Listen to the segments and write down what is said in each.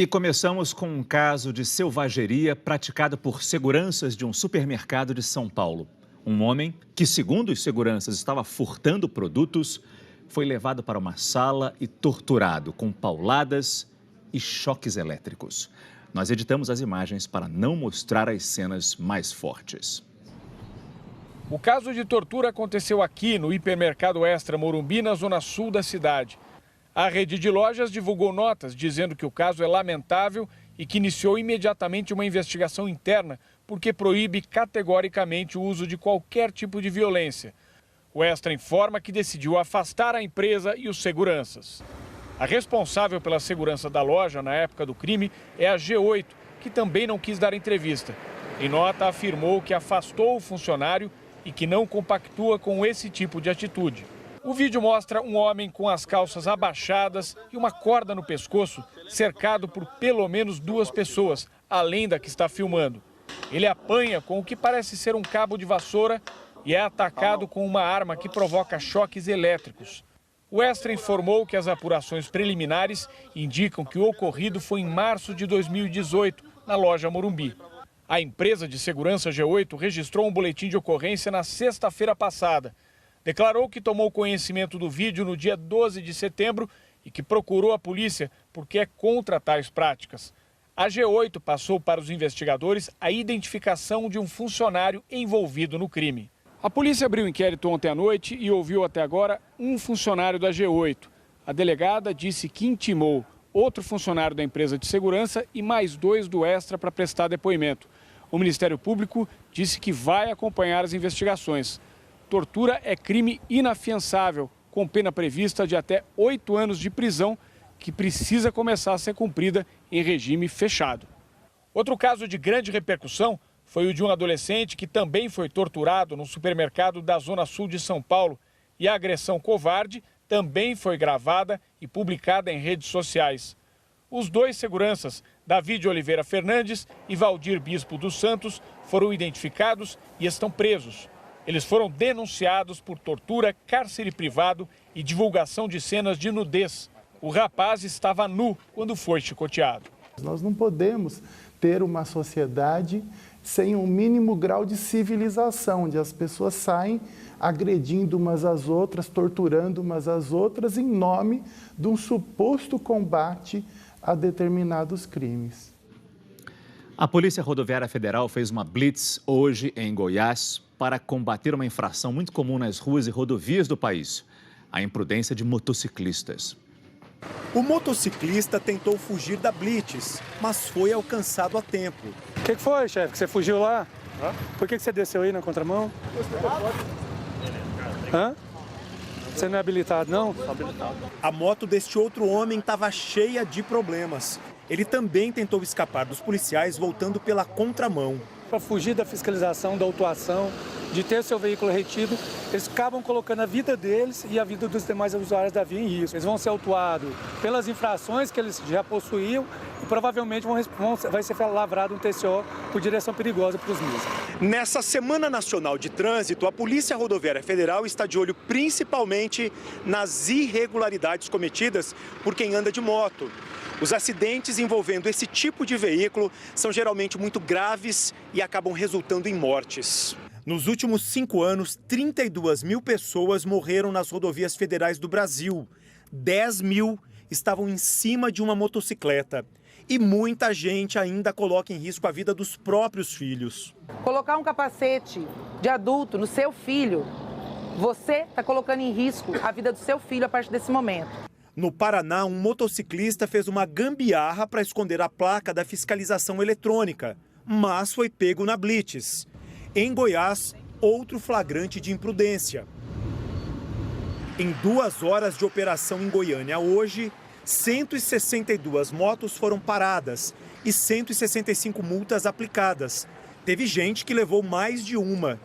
E começamos com um caso de selvageria praticado por seguranças de um supermercado de São Paulo. Um homem que, segundo os seguranças, estava furtando produtos, foi levado para uma sala e torturado com pauladas e choques elétricos. Nós editamos as imagens para não mostrar as cenas mais fortes. O caso de tortura aconteceu aqui no Hipermercado Extra Morumbi, na zona sul da cidade. A rede de lojas divulgou notas dizendo que o caso é lamentável e que iniciou imediatamente uma investigação interna porque proíbe categoricamente o uso de qualquer tipo de violência. O Extra informa que decidiu afastar a empresa e os seguranças. A responsável pela segurança da loja na época do crime é a G8, que também não quis dar entrevista. Em nota, afirmou que afastou o funcionário e que não compactua com esse tipo de atitude. O vídeo mostra um homem com as calças abaixadas e uma corda no pescoço, cercado por pelo menos 2 pessoas, além da que está filmando. Ele apanha com o que parece ser um cabo de vassoura e é atacado com uma arma que provoca choques elétricos. O Extra informou que as apurações preliminares indicam que o ocorrido foi em março de 2018, na loja Morumbi. A empresa de segurança G8 registrou um boletim de ocorrência na sexta-feira passada. Declarou que tomou conhecimento do vídeo no dia 12 de setembro e que procurou a polícia porque é contra tais práticas. A G8 passou para os investigadores a identificação de um funcionário envolvido no crime. A polícia abriu inquérito ontem à noite e ouviu até agora um funcionário da G8. A delegada disse que intimou outro funcionário da empresa de segurança e mais 2 do Extra para prestar depoimento. O Ministério Público disse que vai acompanhar as investigações. Tortura é crime inafiançável, com pena prevista de até 8 anos de prisão, que precisa começar a ser cumprida em regime fechado. Outro caso de grande repercussão foi o de um adolescente que também foi torturado no supermercado da Zona Sul de São Paulo. E a agressão covarde também foi gravada e publicada em redes sociais. Os 2 seguranças, David Oliveira Fernandes e Valdir Bispo dos Santos, foram identificados e estão presos. Eles foram denunciados por tortura, cárcere privado e divulgação de cenas de nudez. O rapaz estava nu quando foi chicoteado. Nós não podemos ter uma sociedade sem um mínimo grau de civilização, onde as pessoas saem agredindo umas às outras, torturando umas às outras, em nome de um suposto combate a determinados crimes. A Polícia Rodoviária Federal fez uma blitz hoje em Goiás para combater uma infração muito comum nas ruas e rodovias do país: a imprudência de motociclistas. O motociclista tentou fugir da blitz, mas foi alcançado a tempo. O que foi, chefe? Que você fugiu lá? Por que você desceu aí na contramão? Hã? Você não é habilitado, não? A moto deste outro homem estava cheia de problemas. Ele também tentou escapar dos policiais voltando pela contramão. Para fugir da fiscalização, da autuação, de ter seu veículo retido, eles acabam colocando a vida deles e a vida dos demais usuários da via em risco. Eles vão ser autuados pelas infrações que eles já possuíam e provavelmente vai ser lavrado um TCO por direção perigosa para os mesmos. Nessa Semana Nacional de Trânsito, a Polícia Rodoviária Federal está de olho principalmente nas irregularidades cometidas por quem anda de moto. Os acidentes envolvendo esse tipo de veículo são geralmente muito graves e acabam resultando em mortes. Nos últimos 5 anos, 32 mil pessoas morreram nas rodovias federais do Brasil. 10 mil estavam em cima de uma motocicleta. E muita gente ainda coloca em risco a vida dos próprios filhos. Colocar um capacete de adulto no seu filho, você está colocando em risco a vida do seu filho a partir desse momento. No Paraná, um motociclista fez uma gambiarra para esconder a placa da fiscalização eletrônica, mas foi pego na blitz. Em Goiás, outro flagrante de imprudência. Em 2 horas de operação em Goiânia hoje, 162 motos foram paradas e 165 multas aplicadas. Teve gente que levou mais de uma.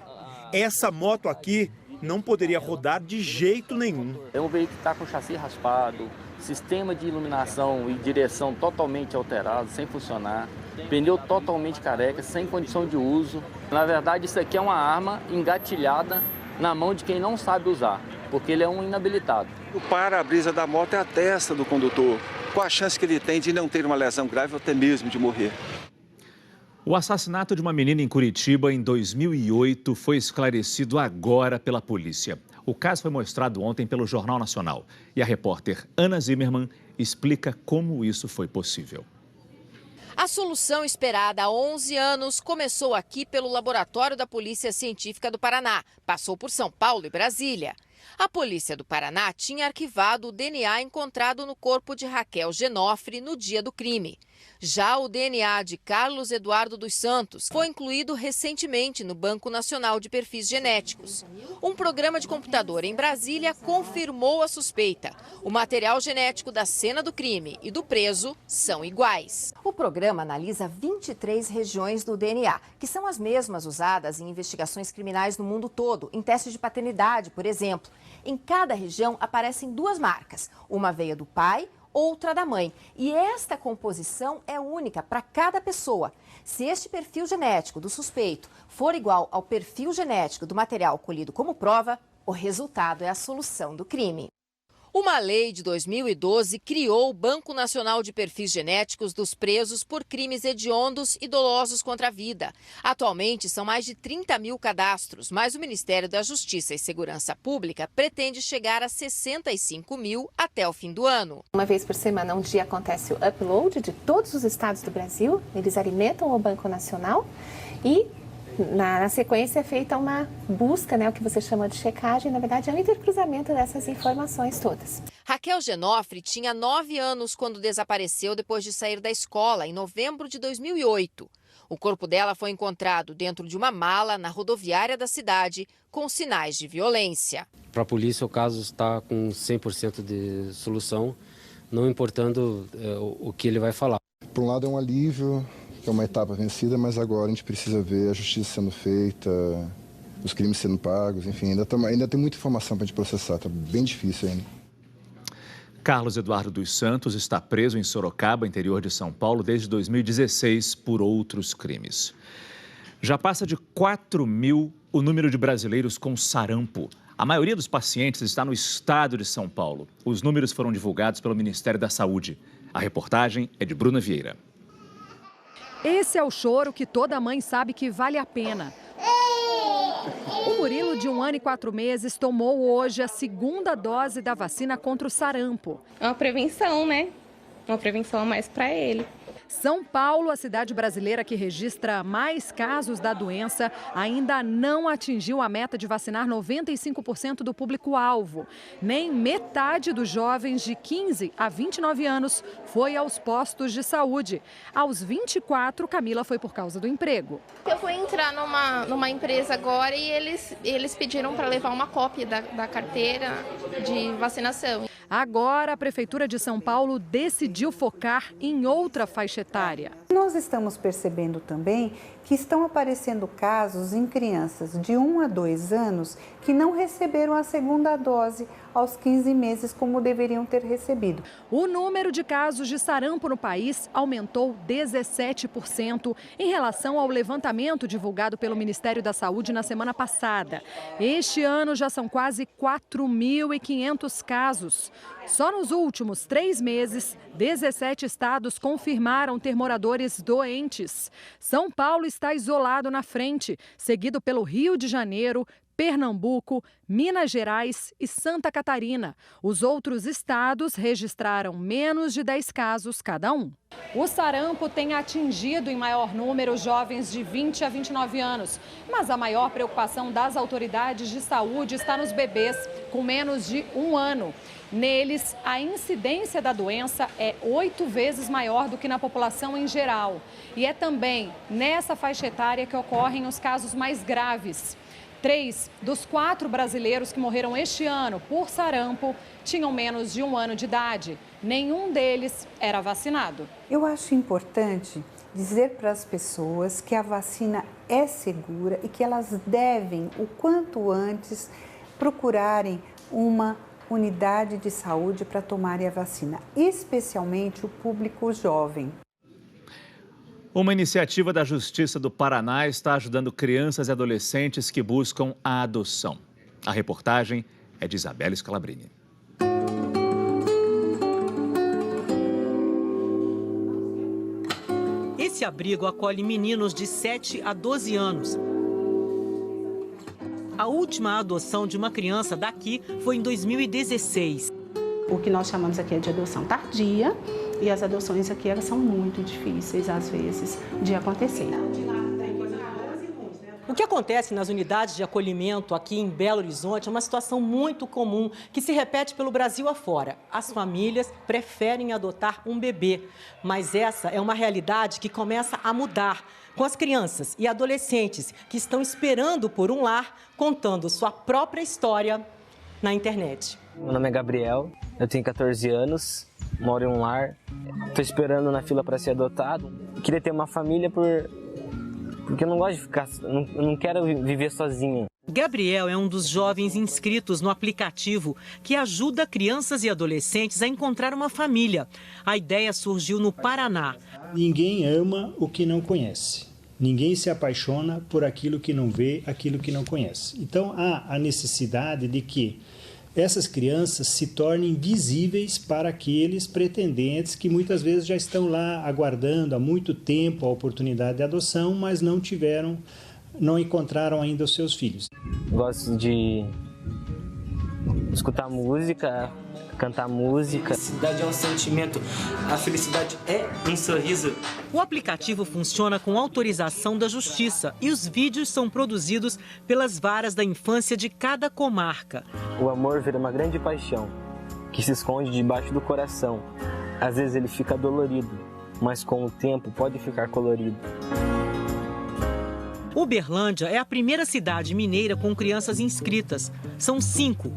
Essa moto aqui não poderia rodar de jeito nenhum. É um veículo que está com chassi raspado, sistema de iluminação e direção totalmente alterado, sem funcionar, pneu totalmente careca, sem condição de uso. Na verdade, isso aqui é uma arma engatilhada na mão de quem não sabe usar, porque ele é um inabilitado. O para-brisa da moto é a testa do condutor. qual a chance que ele tem de não ter uma lesão grave ou até mesmo de morrer. O assassinato de uma menina em Curitiba em 2008 foi esclarecido agora pela polícia. O caso foi mostrado ontem pelo Jornal Nacional e a repórter Ana Zimmermann explica como isso foi possível. A solução esperada há 11 anos começou aqui pelo Laboratório da Polícia Científica do Paraná, passou por São Paulo e Brasília. A polícia do Paraná tinha arquivado o DNA encontrado no corpo de Raquel Genofre no dia do crime. Já o DNA de Carlos Eduardo dos Santos foi incluído recentemente no Banco Nacional de Perfis Genéticos. Um programa de computador em Brasília confirmou a suspeita. O material genético da cena do crime e do preso são iguais. O programa analisa 23 regiões do DNA, que são as mesmas usadas em investigações criminais no mundo todo, em testes de paternidade, por exemplo. Em cada região aparecem duas marcas, uma veio do pai, outra da mãe. E esta composição é única para cada pessoa. Se este perfil genético do suspeito for igual ao perfil genético do material colhido como prova, o resultado é a solução do crime. Uma lei de 2012 criou o Banco Nacional de Perfis Genéticos dos presos por crimes hediondos e dolosos contra a vida. Atualmente, são mais de 30 mil cadastros, mas o Ministério da Justiça e Segurança Pública pretende chegar a 65 mil até o fim do ano. Uma vez por semana, um dia acontece o upload de todos os estados do Brasil. Eles alimentam o Banco Nacional e na sequência é feita uma busca, o que você chama de checagem, na verdade é um intercruzamento dessas informações todas. Raquel Genofre tinha 9 anos quando desapareceu depois de sair da escola, em novembro de 2008. O corpo dela foi encontrado dentro de uma mala na rodoviária da cidade, com sinais de violência. Para a polícia, o caso está com 100% de solução, não importando o que ele vai falar. Por um lado é um alívio, é uma etapa vencida, mas agora a gente precisa ver a justiça sendo feita, os crimes sendo pagos, enfim, ainda tem muita informação para a gente processar, está bem difícil ainda. Carlos Eduardo dos Santos está preso em Sorocaba, interior de São Paulo, desde 2016 por outros crimes. Já passa de 4 mil o número de brasileiros com sarampo. A maioria dos pacientes está no estado de São Paulo. Os números foram divulgados pelo Ministério da Saúde. A reportagem é de Bruna Vieira. Esse é o choro que toda mãe sabe que vale a pena. O Murilo, de 1 ano e 4 meses, tomou hoje a 2ª dose da vacina contra o sarampo. É uma prevenção, né? Uma prevenção a mais para ele. São Paulo, a cidade brasileira que registra mais casos da doença, ainda não atingiu a meta de vacinar 95% do público-alvo. Nem metade dos jovens de 15 a 29 anos foi aos postos de saúde. Aos 24, Camila foi por causa do emprego. Eu vou entrar numa empresa agora e eles pediram para levar uma cópia da carteira de vacinação. Agora, a Prefeitura de São Paulo decidiu focar em outra faixa etária. Nós estamos percebendo também que estão aparecendo casos em crianças de 1 a 2 anos que não receberam a 2ª dose aos 15 meses como deveriam ter recebido. O número de casos de sarampo no país aumentou 17% em relação ao levantamento divulgado pelo Ministério da Saúde na semana passada. Este ano já são quase 4.500 casos. Só nos últimos 3 meses, 17 estados confirmaram ter moradores doentes. São Paulo está isolado na frente, seguido pelo Rio de Janeiro, Pernambuco, Minas Gerais e Santa Catarina. Os outros estados registraram menos de 10 casos cada um. O sarampo tem atingido em maior número jovens de 20 a 29 anos. Mas a maior preocupação das autoridades de saúde está nos bebês com menos de 1 ano. Neles, a incidência da doença é 8 vezes maior do que na população em geral. E é também nessa faixa etária que ocorrem os casos mais graves. 3 dos 4 brasileiros que morreram este ano por sarampo tinham menos de 1 ano de idade. Nenhum deles era vacinado. Eu acho importante dizer para as pessoas que a vacina é segura e que elas devem, o quanto antes, procurarem uma unidade de saúde para tomarem a vacina, especialmente o público jovem. Uma iniciativa da Justiça do Paraná está ajudando crianças e adolescentes que buscam a adoção. A reportagem é de Isabela Scalabrini. Esse abrigo acolhe meninos de 7 a 12 anos. A última adoção de uma criança daqui foi em 2016. O que nós chamamos aqui é de adoção tardia, e as adoções aqui elas são muito difíceis, às vezes, de acontecer. O que acontece nas unidades de acolhimento aqui em Belo Horizonte é uma situação muito comum que se repete pelo Brasil afora. As famílias preferem adotar um bebê, mas essa é uma realidade que começa a mudar com as crianças e adolescentes que estão esperando por um lar, contando sua própria história na internet. Meu nome é Gabriel, eu tenho 14 anos, moro em um lar, estou esperando na fila para ser adotado. Queria ter uma família porque eu não gosto de ficar, eu não quero viver sozinho. Gabriel é um dos jovens inscritos no aplicativo que ajuda crianças e adolescentes a encontrar uma família. A ideia surgiu no Paraná. Ninguém ama o que não conhece. Ninguém se apaixona por aquilo que não vê, aquilo que não conhece. Então há a necessidade de que essas crianças se tornem visíveis para aqueles pretendentes que muitas vezes já estão lá aguardando há muito tempo a oportunidade de adoção, mas não encontraram ainda os seus filhos. Gosto de escutar música, cantar música. A felicidade é um sentimento, a felicidade é um sorriso. O aplicativo funciona com autorização da Justiça e os vídeos são produzidos pelas varas da infância de cada comarca. O amor vira uma grande paixão que se esconde debaixo do coração. Às vezes ele fica dolorido, mas com o tempo pode ficar colorido. Uberlândia é a primeira cidade mineira com crianças inscritas. São 5.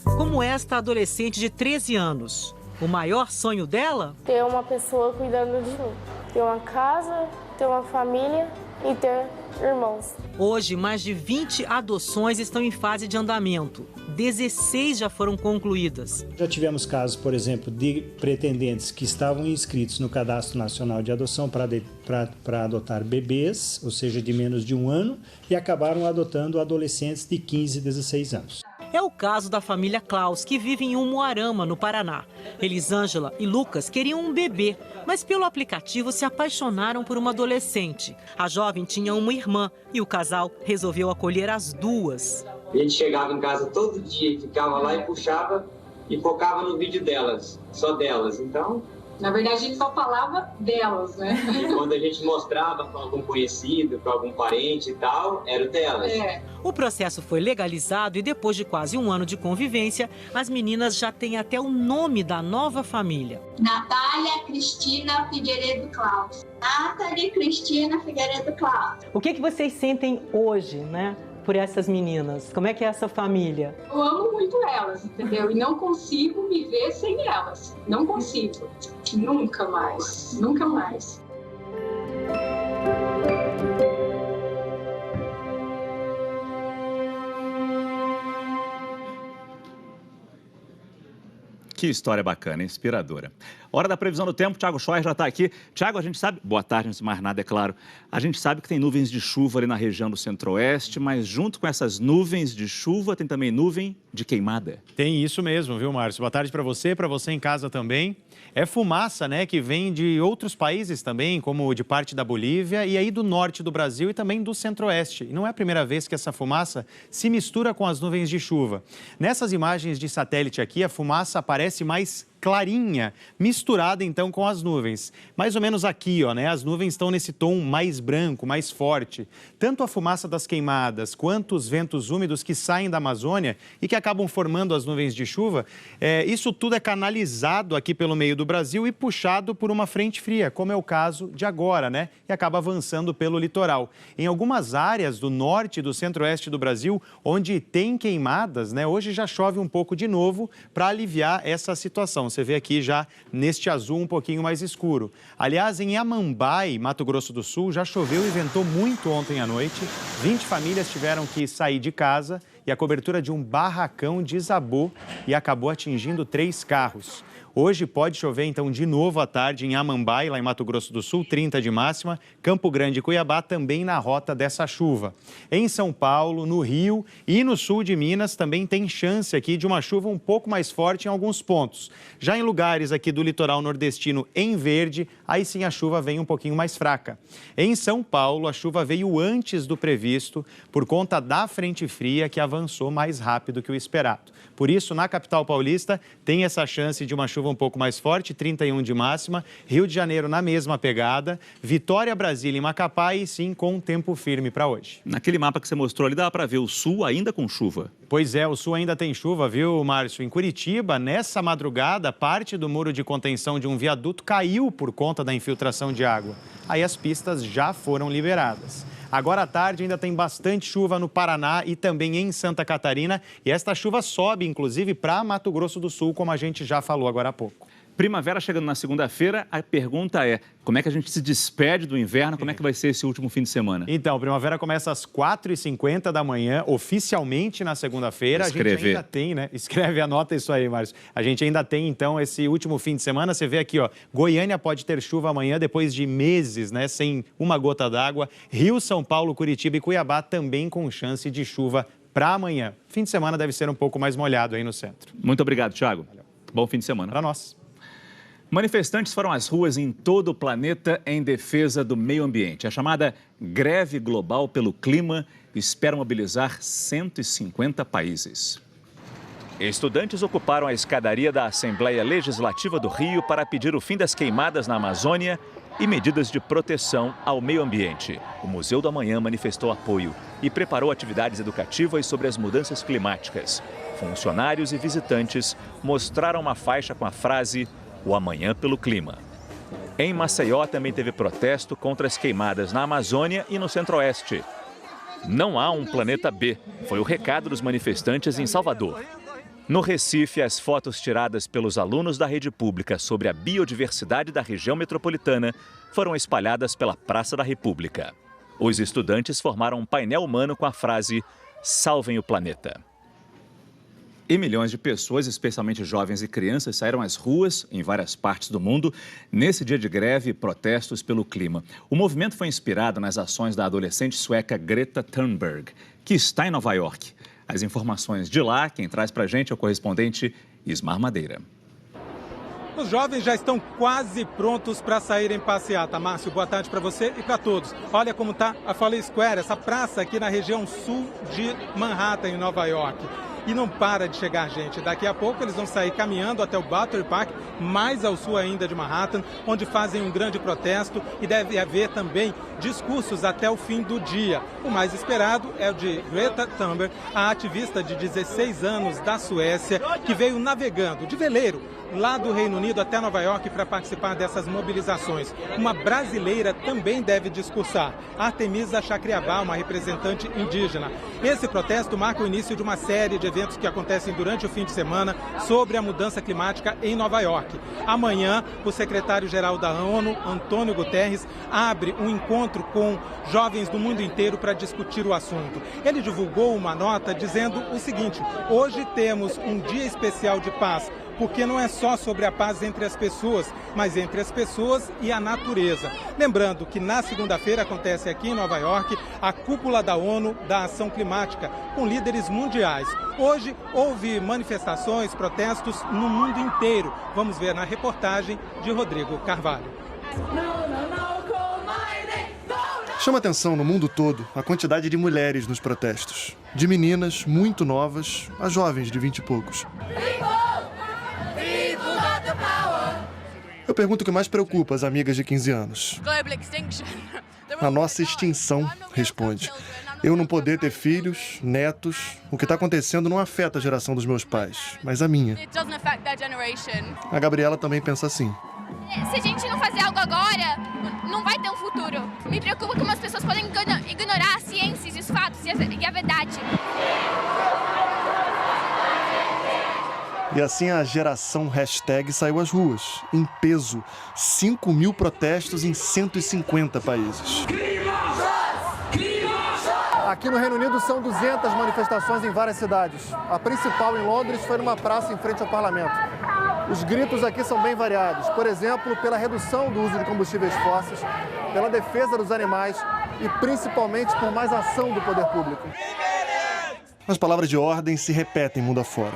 Como esta adolescente de 13 anos. O maior sonho dela? Ter uma pessoa cuidando de mim. Ter uma casa, ter uma família e ter irmãos. Hoje, mais de 20 adoções estão em fase de andamento. 16 já foram concluídas. Já tivemos casos, por exemplo, de pretendentes que estavam inscritos no Cadastro Nacional de Adoção para adotar bebês, ou seja, de menos de 1 ano, e acabaram adotando adolescentes de 15 e 16 anos. É o caso da família Klaus, que vive em Umuarama, no Paraná. Elisângela e Lucas queriam um bebê, mas pelo aplicativo se apaixonaram por uma adolescente. A jovem tinha uma irmã e o casal resolveu acolher as duas. A gente chegava em casa todo dia, ficava lá e puxava e focava no vídeo delas, só delas. Então, na verdade, a gente só falava delas, né? E quando a gente mostrava para algum conhecido, para algum parente e tal, era o delas. O processo foi legalizado e depois de quase 1 ano de convivência, as meninas já têm até o nome da nova família. Natália Cristina Figueiredo Klaus. Nathalie Cristina Figueiredo Klaus. O que vocês sentem hoje, né? Por essas meninas? Como é que é essa família? Eu amo muito elas, entendeu? E não consigo me ver sem elas. Não consigo. Nunca mais. Nunca mais. Que história bacana, inspiradora. Hora da previsão do tempo, Thiago Schoer já está aqui. Thiago, a gente sabe, boa tarde, antes de mais nada, é claro. A gente sabe que tem nuvens de chuva ali na região do centro-oeste, mas junto com essas nuvens de chuva tem também nuvem de queimada. Tem isso mesmo, viu, Márcio? Boa tarde para você em casa também. É fumaça, né, que vem de outros países também, como de parte da Bolívia e aí do norte do Brasil e também do centro-oeste. E não é a primeira vez que essa fumaça se mistura com as nuvens de chuva. Nessas imagens de satélite aqui, a fumaça aparece mais clarinha, misturada então com as nuvens. Mais ou menos aqui, ó, né? As nuvens estão nesse tom mais branco, mais forte. Tanto a fumaça das queimadas quanto os ventos úmidos que saem da Amazônia e que acabam formando as nuvens de chuva, isso tudo é canalizado aqui pelo meio do Brasil e puxado por uma frente fria, como é o caso de agora, né? E acaba avançando pelo litoral. Em algumas áreas do norte e do centro-oeste do Brasil, onde tem queimadas, né? Hoje já chove um pouco de novo para aliviar essa situação. Você vê aqui já neste azul um pouquinho mais escuro. Aliás, em Amambai, Mato Grosso do Sul, já choveu e ventou muito ontem à noite. 20 famílias tiveram que sair de casa e a cobertura de um barracão desabou e acabou atingindo 3 carros. Hoje pode chover, então, de novo à tarde em Amambai, lá em Mato Grosso do Sul, 30 de máxima. Campo Grande e Cuiabá também na rota dessa chuva. Em São Paulo, no Rio e no sul de Minas também tem chance aqui de uma chuva um pouco mais forte em alguns pontos. Já em lugares aqui do litoral nordestino em verde, aí sim a chuva vem um pouquinho mais fraca. Em São Paulo, a chuva veio antes do previsto por conta da frente fria que avançou mais rápido que o esperado. Por isso, na capital paulista, tem essa chance de uma chuva um pouco mais forte, 31 de máxima. Rio de Janeiro na mesma pegada. Vitória, Brasília e Macapá, e sim com tempo firme para hoje. Naquele mapa que você mostrou ali, dá para ver o sul ainda com chuva. Pois é, o sul ainda tem chuva, viu, Márcio? Em Curitiba, nessa madrugada, parte do muro de contenção de um viaduto caiu por conta da infiltração de água. Aí as pistas já foram liberadas. Agora à tarde ainda tem bastante chuva no Paraná e também em Santa Catarina. E esta chuva sobe, inclusive, para Mato Grosso do Sul, como a gente já falou agora há pouco. Primavera chegando na segunda-feira, a pergunta é, como é que a gente se despede do inverno? Como é que vai ser esse último fim de semana? Então, primavera começa às 4h50 da manhã, oficialmente na segunda-feira. A gente ainda tem, né? Escreve, anota isso aí, Márcio. A gente ainda tem, então, esse último fim de semana. Você vê aqui, ó, Goiânia pode ter chuva amanhã, depois de meses, né? Sem uma gota d'água. Rio, São Paulo, Curitiba e Cuiabá também com chance de chuva para amanhã. Fim de semana deve ser um pouco mais molhado aí no centro. Muito obrigado, Thiago. Bom fim de semana. Para nós. Manifestantes foram às ruas em todo o planeta em defesa do meio ambiente. A chamada Greve Global pelo Clima espera mobilizar 150 países. Estudantes ocuparam a escadaria da Assembleia Legislativa do Rio para pedir o fim das queimadas na Amazônia e medidas de proteção ao meio ambiente. O Museu do Amanhã manifestou apoio e preparou atividades educativas sobre as mudanças climáticas. Funcionários e visitantes mostraram uma faixa com a frase "O Amanhã pelo Clima". Em Maceió também teve protesto contra as queimadas na Amazônia e no Centro-Oeste. Não há um planeta B, foi o recado dos manifestantes em Salvador. No Recife, as fotos tiradas pelos alunos da rede pública sobre a biodiversidade da região metropolitana foram espalhadas pela Praça da República. Os estudantes formaram um painel humano com a frase "Salvem o planeta". E milhões de pessoas, especialmente jovens e crianças, saíram às ruas em várias partes do mundo nesse dia de greve e protestos pelo clima. O movimento foi inspirado nas ações da adolescente sueca Greta Thunberg, que está em Nova York. As informações de lá, quem traz pra gente é o correspondente Ismar Madeira. Os jovens já estão quase prontos para saírem passear. Tá, Márcio? Boa tarde para você e para todos. Olha como está a Foley Square, essa praça aqui na região sul de Manhattan, em Nova York. E não para de chegar gente. Daqui a pouco eles vão sair caminhando até o Battery Park, mais ao sul ainda de Manhattan, onde fazem um grande protesto e deve haver também discursos até o fim do dia. O mais esperado é o de Greta Thunberg, a ativista de 16 anos da Suécia, que veio navegando de veleiro lá do Reino Unido até Nova York para participar dessas mobilizações. Uma brasileira também deve discursar, Artemisa Chacriabá, uma representante indígena. Esse protesto marca o início de uma série de eventos que acontecem durante o fim de semana sobre a mudança climática em Nova York. Amanhã, o secretário-geral da ONU, Antônio Guterres, abre um encontro com jovens do mundo inteiro para discutir o assunto. Ele divulgou uma nota dizendo o seguinte: hoje temos um dia especial de paz, porque não é só sobre a paz entre as pessoas, mas entre as pessoas e a natureza. Lembrando que na segunda-feira acontece aqui em Nova York a cúpula da ONU da Ação Climática, com líderes mundiais. Hoje houve manifestações, protestos no mundo inteiro. Vamos ver na reportagem de Rodrigo Carvalho. Chama atenção no mundo todo a quantidade de mulheres nos protestos. De meninas muito novas a jovens de 20 e poucos. Eu pergunto o que mais preocupa as amigas de 15 anos. A nossa extinção, responde. Eu não poder ter filhos, netos, o que está acontecendo não afeta a geração dos meus pais, mas a minha. A Gabriela também pensa assim. Se a gente não fazer algo agora, não vai ter um futuro. Me preocupa como as pessoas podem ignorar as ciências, os fatos e a verdade. E assim a geração hashtag saiu às ruas, em peso. 5.000 protestos em 150 países. Aqui no Reino Unido são 200 manifestações em várias cidades. A principal em Londres foi numa praça em frente ao parlamento. Os gritos aqui são bem variados. Por exemplo, pela redução do uso de combustíveis fósseis, pela defesa dos animais e principalmente por mais ação do poder público. As palavras de ordem se repetem mundo afora.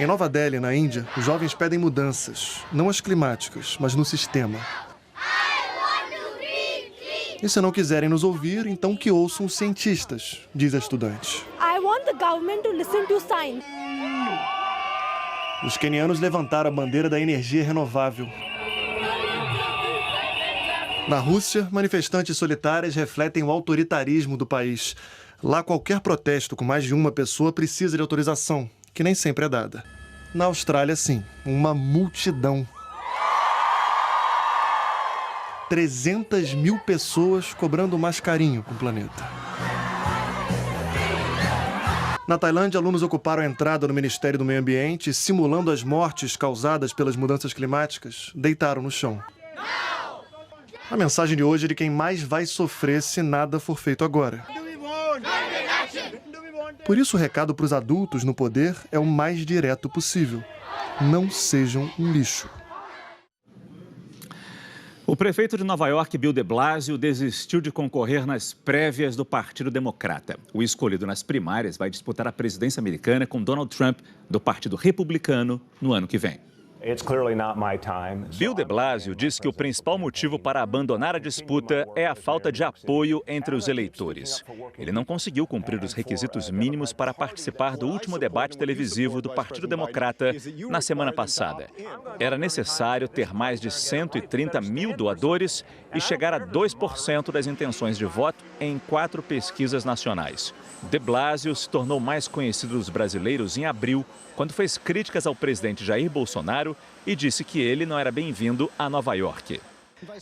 Em Nova Delhi, na Índia, os jovens pedem mudanças, não as climáticas, mas no sistema. E se não quiserem nos ouvir, então que ouçam os cientistas, diz a estudante. Os quenianos levantaram a bandeira da energia renovável. Na Rússia, manifestantes solitárias refletem o autoritarismo do país. Lá, qualquer protesto com mais de uma pessoa precisa de autorização, que nem sempre é dada. Na Austrália, sim, uma multidão. 300 mil pessoas cobrando mais carinho com o planeta. Na Tailândia, alunos ocuparam a entrada no Ministério do Meio Ambiente e, simulando as mortes causadas pelas mudanças climáticas, deitaram no chão. A mensagem de hoje é de quem mais vai sofrer se nada for feito agora. Por isso, o recado para os adultos no poder é o mais direto possível. Não sejam um lixo. O prefeito de Nova York, Bill de Blasio, desistiu de concorrer nas prévias do Partido Democrata. O escolhido nas primárias vai disputar a presidência americana com Donald Trump, do Partido Republicano, no ano que vem. Bill de Blasio diz que o principal motivo para abandonar a disputa é a falta de apoio entre os eleitores. Ele não conseguiu cumprir os requisitos mínimos para participar do último debate televisivo do Partido Democrata na semana passada. Era necessário ter mais de 130 mil doadores e chegar a 2% das intenções de voto em 4 pesquisas nacionais. De Blasio se tornou mais conhecido dos brasileiros em abril, quando fez críticas ao presidente Jair Bolsonaro e disse que ele não era bem-vindo a Nova York.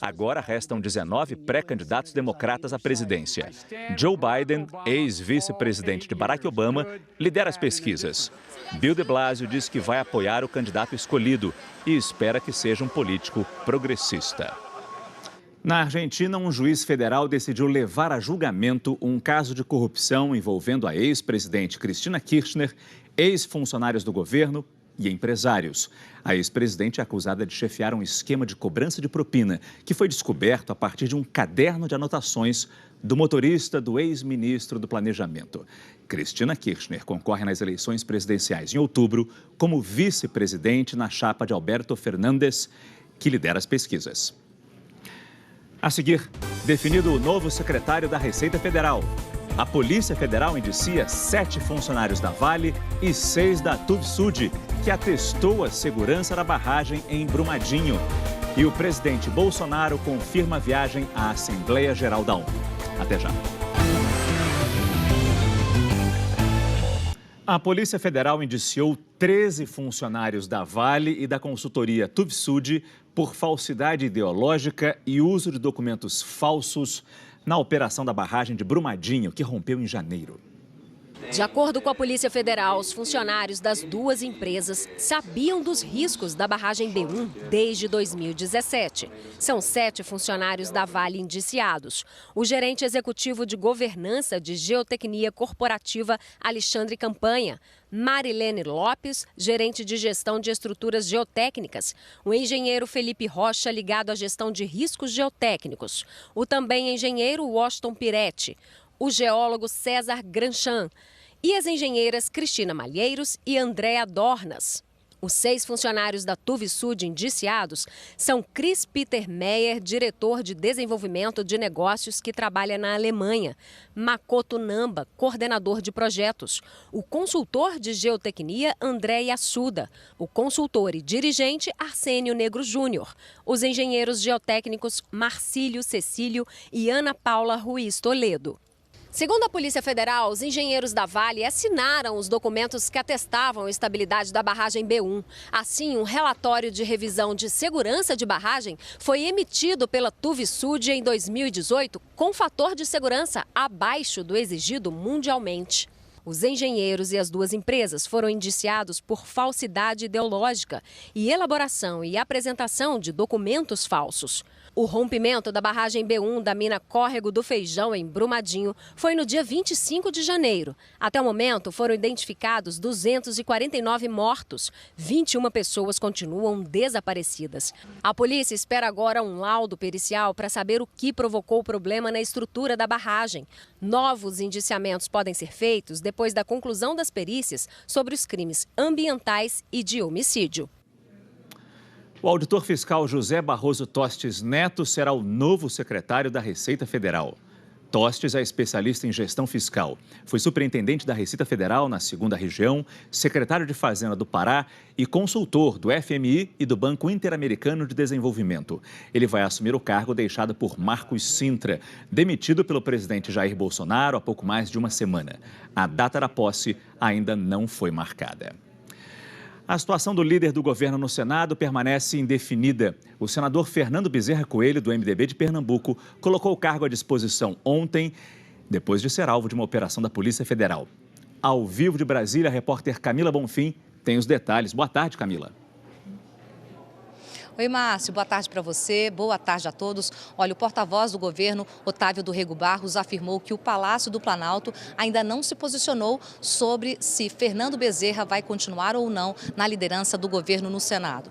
Agora restam 19 pré-candidatos democratas à presidência. Joe Biden, ex-vice-presidente de Barack Obama, lidera as pesquisas. Bill de Blasio diz que vai apoiar o candidato escolhido e espera que seja um político progressista. Na Argentina, um juiz federal decidiu levar a julgamento um caso de corrupção envolvendo a ex-presidente Cristina Kirchner, ex-funcionários do governo e empresários. A ex-presidente é acusada de chefiar um esquema de cobrança de propina que foi descoberto a partir de um caderno de anotações do motorista do ex-ministro do Planejamento. Cristina Kirchner concorre nas eleições presidenciais em outubro como vice-presidente na chapa de Alberto Fernandes, que lidera as pesquisas. A seguir, definido o novo secretário da Receita Federal. A Polícia Federal indicia 7 funcionários da Vale e 6 da Tuvsud, que atestou a segurança da barragem em Brumadinho. E o presidente Bolsonaro confirma a viagem à Assembleia Geral da ONU. Até já. A Polícia Federal indiciou 13 funcionários da Vale e da consultoria Tuvsud por falsidade ideológica e uso de documentos falsos na operação da barragem de Brumadinho, que rompeu em janeiro. De acordo com a Polícia Federal, os funcionários das 2 empresas sabiam dos riscos da barragem B1 desde 2017. São 7 funcionários da Vale indiciados. O gerente executivo de governança de geotecnia corporativa, Alexandre Campanha, Marilene Lopes, gerente de gestão de estruturas geotécnicas, o engenheiro Felipe Rocha, ligado à gestão de riscos geotécnicos, o também engenheiro Washington Piretti, o geólogo César Granchan e as engenheiras Cristina Malheiros e Andréa Dornas. Os 6 funcionários da Tuvsud indiciados são Chris Peter Meyer, diretor de desenvolvimento de negócios que trabalha na Alemanha, Makoto Namba, coordenador de projetos, o consultor de geotecnia André Yassuda, o consultor e dirigente Arsênio Negro Júnior, os engenheiros geotécnicos Marcílio Cecílio e Ana Paula Ruiz Toledo. Segundo a Polícia Federal, os engenheiros da Vale assinaram os documentos que atestavam a estabilidade da barragem B1. Assim, um relatório de revisão de segurança de barragem foi emitido pela Tuvsud em 2018 com fator de segurança abaixo do exigido mundialmente. Os engenheiros e as 2 empresas foram indiciados por falsidade ideológica e elaboração e apresentação de documentos falsos. O rompimento da barragem B1 da mina Córrego do Feijão, em Brumadinho, foi no dia 25 de janeiro. Até o momento, foram identificados 249 mortos. 21 pessoas continuam desaparecidas. A polícia espera agora um laudo pericial para saber o que provocou o problema na estrutura da barragem. Novos indiciamentos podem ser feitos depois da conclusão das perícias sobre os crimes ambientais e de homicídio. O auditor fiscal José Barroso Tostes Neto será o novo secretário da Receita Federal. Tostes é especialista em gestão fiscal. Foi superintendente da Receita Federal na 2ª Região, secretário de Fazenda do Pará e consultor do FMI e do Banco Interamericano de Desenvolvimento. Ele vai assumir o cargo deixado por Marcos Sintra, demitido pelo presidente Jair Bolsonaro há pouco mais de uma semana. A data da posse ainda não foi marcada. A situação do líder do governo no Senado permanece indefinida. O senador Fernando Bezerra Coelho, do MDB de Pernambuco, colocou o cargo à disposição ontem, depois de ser alvo de uma operação da Polícia Federal. Ao vivo de Brasília, a repórter Camila Bonfim tem os detalhes. Boa tarde, Camila. Oi, Márcio, boa tarde para você, boa tarde a todos. Olha, o porta-voz do governo, Otávio do Rego Barros, afirmou que o Palácio do Planalto ainda não se posicionou sobre se Fernando Bezerra vai continuar ou não na liderança do governo no Senado.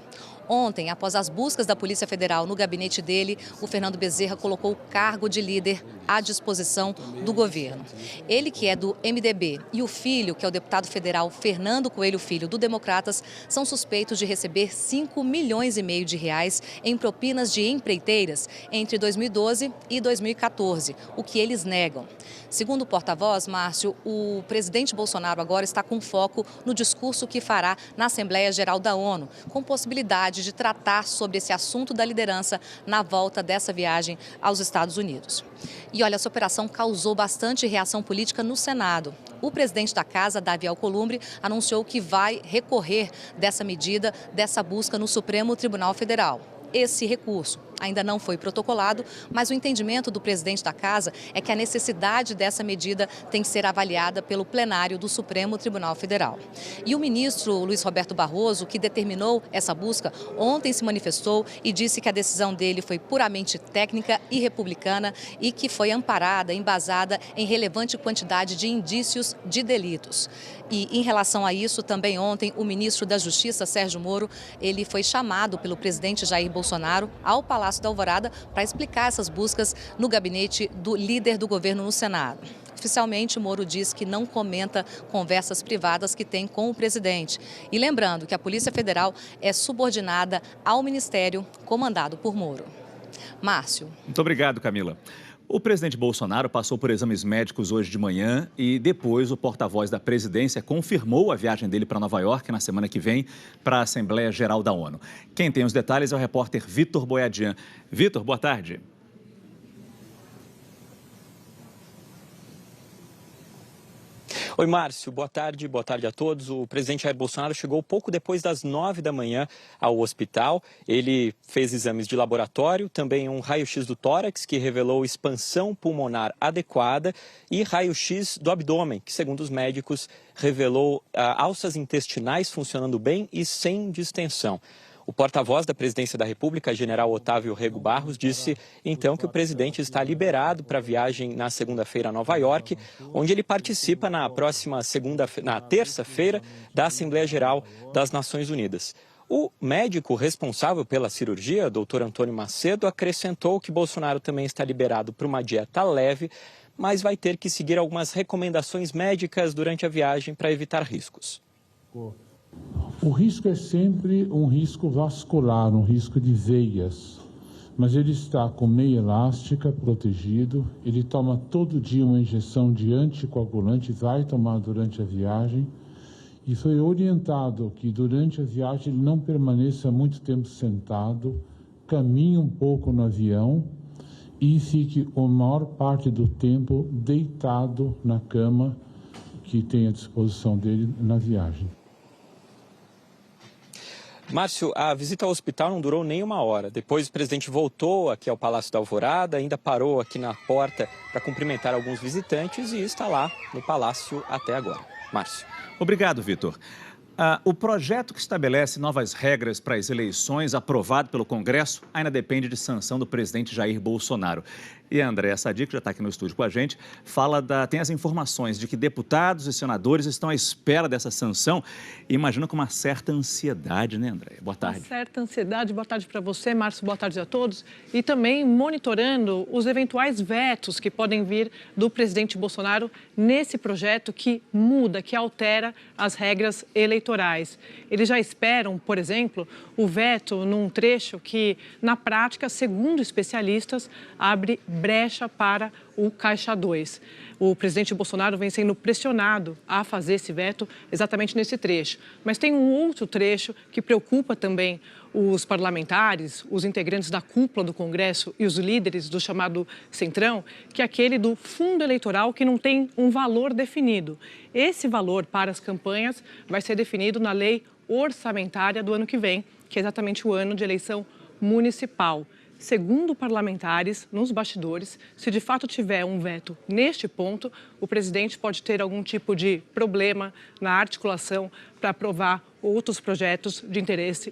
Ontem, após as buscas da Polícia Federal no gabinete dele, o Fernando Bezerra colocou o cargo de líder à disposição do governo. Ele, que é do MDB, e o filho, que é o deputado federal Fernando Coelho Filho, do Democratas, são suspeitos de receber 5,5 milhões de reais em propinas de empreiteiras entre 2012 e 2014, o que eles negam. Segundo o porta-voz, Márcio, o presidente Bolsonaro agora está com foco no discurso que fará na Assembleia Geral da ONU, com possibilidade de tratar sobre esse assunto da liderança na volta dessa viagem aos Estados Unidos. E olha, essa operação causou bastante reação política no Senado. O presidente da Casa, Davi Alcolumbre, anunciou que vai recorrer dessa medida, dessa busca no Supremo Tribunal Federal. Esse recurso ainda não foi protocolado, mas o entendimento do presidente da Casa é que a necessidade dessa medida tem que ser avaliada pelo plenário do Supremo Tribunal Federal. E o ministro Luiz Roberto Barroso, que determinou essa busca, ontem se manifestou e disse que a decisão dele foi puramente técnica e republicana e que foi amparada, embasada em relevante quantidade de indícios de delitos. E em relação a isso, também ontem, o ministro da Justiça, Sérgio Moro, ele foi chamado pelo presidente Jair Bolsonaro ao Palácio da Alvorada para explicar essas buscas no gabinete do líder do governo no Senado. Oficialmente, Moro diz que não comenta conversas privadas que tem com o presidente. E lembrando que a Polícia Federal é subordinada ao ministério comandado por Moro. Márcio. Muito obrigado, Camila. O presidente Bolsonaro passou por exames médicos hoje de manhã e depois o porta-voz da presidência confirmou a viagem dele para Nova York na semana que vem para a Assembleia Geral da ONU. Quem tem os detalhes é o repórter Vitor Boiadian. Vitor, boa tarde. Oi, Márcio, boa tarde a todos. O presidente Jair Bolsonaro chegou pouco depois das 9 da manhã ao hospital. Ele fez exames de laboratório, também um raio-x do tórax, que revelou expansão pulmonar adequada, e raio-x do abdômen, que, segundo os médicos, revelou alças intestinais funcionando bem e sem distensão. O porta-voz da Presidência da República, general Otávio Rego Barros, disse então que o presidente está liberado para a viagem na segunda-feira a Nova York, onde ele participa na próxima terça-feira da Assembleia Geral das Nações Unidas. O médico responsável pela cirurgia, Dr. Antônio Macedo, acrescentou que Bolsonaro também está liberado para uma dieta leve, mas vai ter que seguir algumas recomendações médicas durante a viagem para evitar riscos. O risco é sempre um risco vascular, um risco de veias, mas ele está com meia elástica, protegido, ele toma todo dia uma injeção de anticoagulante, vai tomar durante a viagem, e foi orientado que durante a viagem ele não permaneça muito tempo sentado, caminhe um pouco no avião e fique a maior parte do tempo deitado na cama que tem à disposição dele na viagem. Márcio, a visita ao hospital não durou nem uma hora. Depois o presidente voltou aqui ao Palácio da Alvorada, ainda parou aqui na porta para cumprimentar alguns visitantes e está lá no Palácio até agora. Márcio. Obrigado, Vitor. O projeto que estabelece novas regras para as eleições, aprovado pelo Congresso, ainda depende de sanção do presidente Jair Bolsonaro. E a Andréa Sadi, que já está aqui no estúdio com a gente, tem as informações de que deputados e senadores estão à espera dessa sanção. E imagino com uma certa ansiedade, né, Andréa? Boa tarde. Uma certa ansiedade. Boa tarde para você, Márcio. Boa tarde a todos. E também monitorando os eventuais vetos que podem vir do presidente Bolsonaro nesse projeto que muda, que altera as regras eleitorais. Eles já esperam, por exemplo, o veto num trecho que, na prática, segundo especialistas, abre brecha para o Caixa 2. O presidente Bolsonaro vem sendo pressionado a fazer esse veto exatamente nesse trecho. Mas tem um outro trecho que preocupa também os parlamentares, os integrantes da cúpula do Congresso e os líderes do chamado Centrão, que é aquele do fundo eleitoral que não tem um valor definido. Esse valor para as campanhas vai ser definido na lei orçamentária do ano que vem, que é exatamente o ano de eleição municipal. Segundo parlamentares, nos bastidores, se de fato tiver um veto neste ponto, o presidente pode ter algum tipo de problema na articulação para aprovar outros projetos de interesse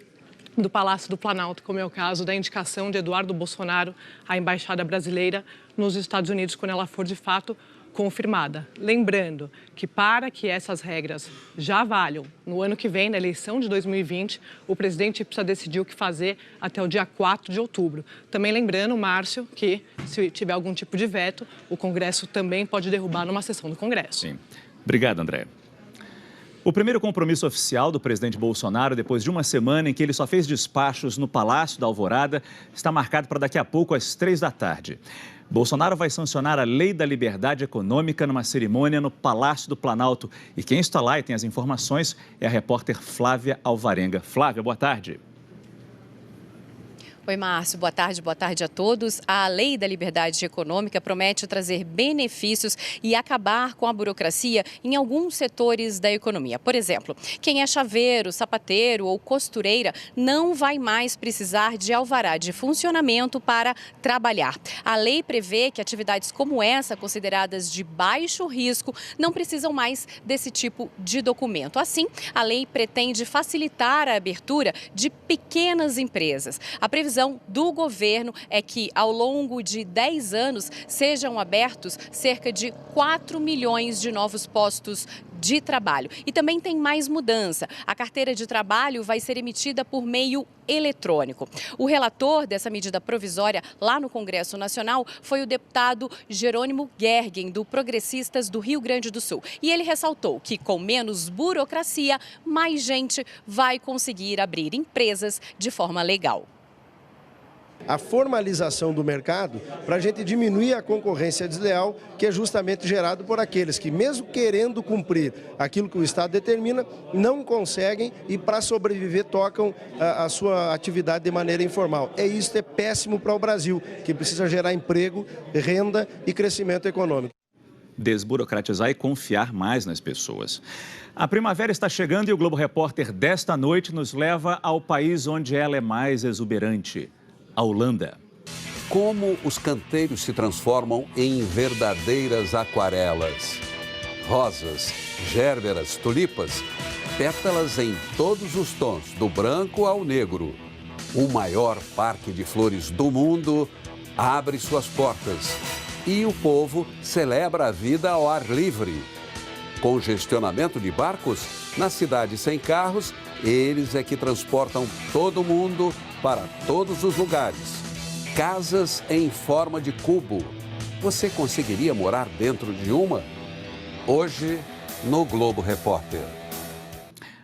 do Palácio do Planalto, como é o caso da indicação de Eduardo Bolsonaro à Embaixada Brasileira nos Estados Unidos, quando ela for de fato confirmada. Lembrando que para que essas regras já valham no ano que vem, na eleição de 2020, o presidente precisa decidir o que fazer até o dia 4 de outubro. Também lembrando, Márcio, que se tiver algum tipo de veto, o Congresso também pode derrubar numa sessão do Congresso. Sim. Obrigado, André. O primeiro compromisso oficial do presidente Bolsonaro, depois de uma semana em que ele só fez despachos no Palácio da Alvorada, está marcado para daqui a pouco às 3 da tarde. Bolsonaro vai sancionar a Lei da Liberdade Econômica numa cerimônia no Palácio do Planalto. E quem está lá e tem as informações é a repórter Flávia Alvarenga. Flávia, boa tarde. Oi, Márcio. Boa tarde a todos. A Lei da Liberdade Econômica promete trazer benefícios e acabar com a burocracia em alguns setores da economia. Por exemplo, quem é chaveiro, sapateiro ou costureira não vai mais precisar de alvará de funcionamento para trabalhar. A lei prevê que atividades como essa, consideradas de baixo risco, não precisam mais desse tipo de documento. Assim, a lei pretende facilitar a abertura de pequenas empresas. A previsão do governo é que, ao longo de 10 anos, sejam abertos cerca de 4 milhões de novos postos de trabalho. E também tem mais mudança. A carteira de trabalho vai ser emitida por meio eletrônico. O relator dessa medida provisória lá no Congresso Nacional foi o deputado Jerônimo Gergen, do Progressistas do Rio Grande do Sul. E ele ressaltou que, com menos burocracia, mais gente vai conseguir abrir empresas de forma legal. A formalização do mercado para a gente diminuir a concorrência desleal, que é justamente gerado por aqueles que, mesmo querendo cumprir aquilo que o Estado determina, não conseguem e, para sobreviver, tocam a sua atividade de maneira informal. Isso é péssimo para o Brasil, que precisa gerar emprego, renda e crescimento econômico. Desburocratizar e confiar mais nas pessoas. A primavera está chegando e o Globo Repórter desta noite nos leva ao país onde ela é mais exuberante. A Holanda. Como os canteiros se transformam em verdadeiras aquarelas. Rosas, gérberas, tulipas, pétalas em todos os tons, do branco ao negro. O maior parque de flores do mundo abre suas portas e o povo celebra a vida ao ar livre. Congestionamento de barcos, na cidade sem carros, eles é que transportam todo mundo para todos os lugares. Casas em forma de cubo. Você conseguiria morar dentro de uma? Hoje, no Globo Repórter.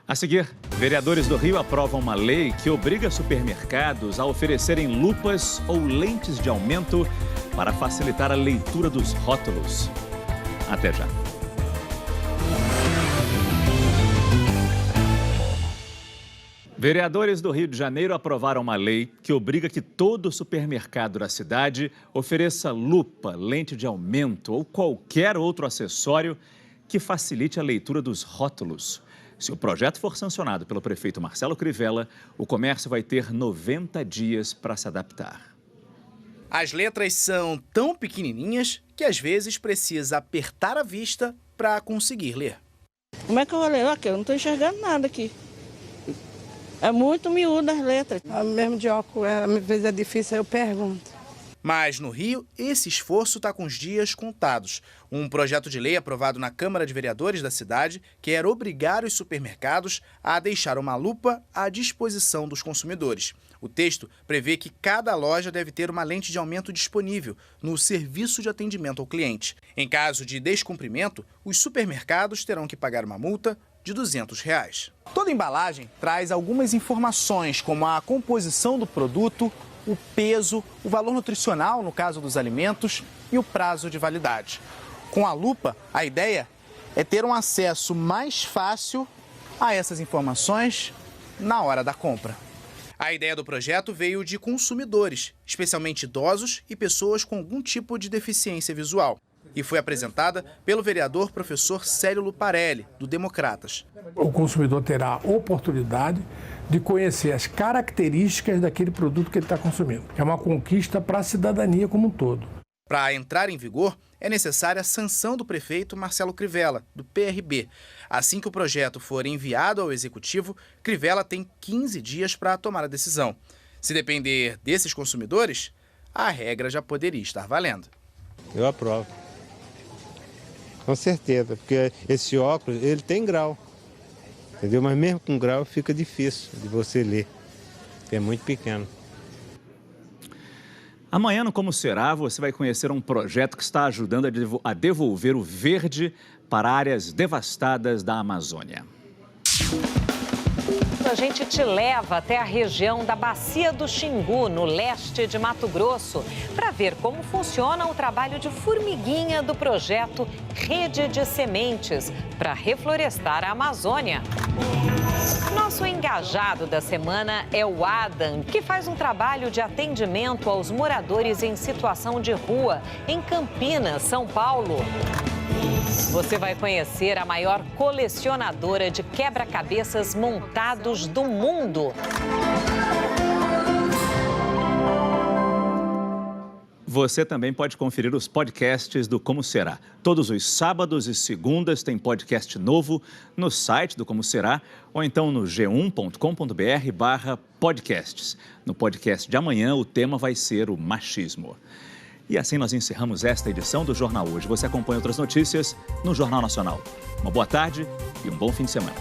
A seguir, vereadores do Rio aprovam uma lei que obriga supermercados a oferecerem lupas ou lentes de aumento para facilitar a leitura dos rótulos. Até já. Vereadores do Rio de Janeiro aprovaram uma lei que obriga que todo supermercado da cidade ofereça lupa, lente de aumento ou qualquer outro acessório que facilite a leitura dos rótulos. Se o projeto for sancionado pelo prefeito Marcelo Crivella, o comércio vai ter 90 dias para se adaptar. As letras são tão pequenininhas que às vezes precisa apertar a vista para conseguir ler. Como é que eu vou ler? Aqui, eu não estou enxergando nada aqui. É muito miúdo as letras. Mesmo de óculos, às vezes é difícil, eu pergunto. Mas no Rio, esse esforço está com os dias contados. Um projeto de lei aprovado na Câmara de Vereadores da cidade quer obrigar os supermercados a deixar uma lupa à disposição dos consumidores. O texto prevê que cada loja deve ter uma lente de aumento disponível no serviço de atendimento ao cliente. Em caso de descumprimento, os supermercados terão que pagar uma multa de R$ 200. Toda embalagem traz algumas informações, como a composição do produto, o peso, o valor nutricional, no caso dos alimentos, e o prazo de validade. Com a lupa, a ideia é ter um acesso mais fácil a essas informações na hora da compra. A ideia do projeto veio de consumidores, especialmente idosos e pessoas com algum tipo de deficiência visual, e foi apresentada pelo vereador professor Célio Luparelli, do Democratas. O consumidor terá a oportunidade de conhecer as características daquele produto que ele está consumindo. É uma conquista para a cidadania como um todo. Para entrar em vigor, é necessária a sanção do prefeito Marcelo Crivella, do PRB. Assim que o projeto for enviado ao Executivo, Crivella tem 15 dias para tomar a decisão. Se depender desses consumidores, a regra já poderia estar valendo. Eu aprovo. Com certeza, porque esse óculos, ele tem grau. Entendeu? Mas mesmo com grau fica difícil de você ler, porque é muito pequeno. Amanhã no Como Será, você vai conhecer um projeto que está ajudando a devolver o verde para áreas devastadas da Amazônia. A gente te leva até a região da Bacia do Xingu, no leste de Mato Grosso, para ver como funciona o trabalho de formiguinha do projeto Rede de Sementes para reflorestar a Amazônia. Nosso engajado da semana é o Adam, que faz um trabalho de atendimento aos moradores em situação de rua em Campinas, São Paulo. Você vai conhecer a maior colecionadora de quebra-cabeças montados do mundo. Você também pode conferir os podcasts do Como Será. Todos os sábados e segundas tem podcast novo no site do Como Será ou então no g1.com.br/podcasts. No podcast de amanhã, o tema vai ser o machismo. E assim nós encerramos esta edição do Jornal Hoje. Você acompanha outras notícias no Jornal Nacional. Uma boa tarde e um bom fim de semana.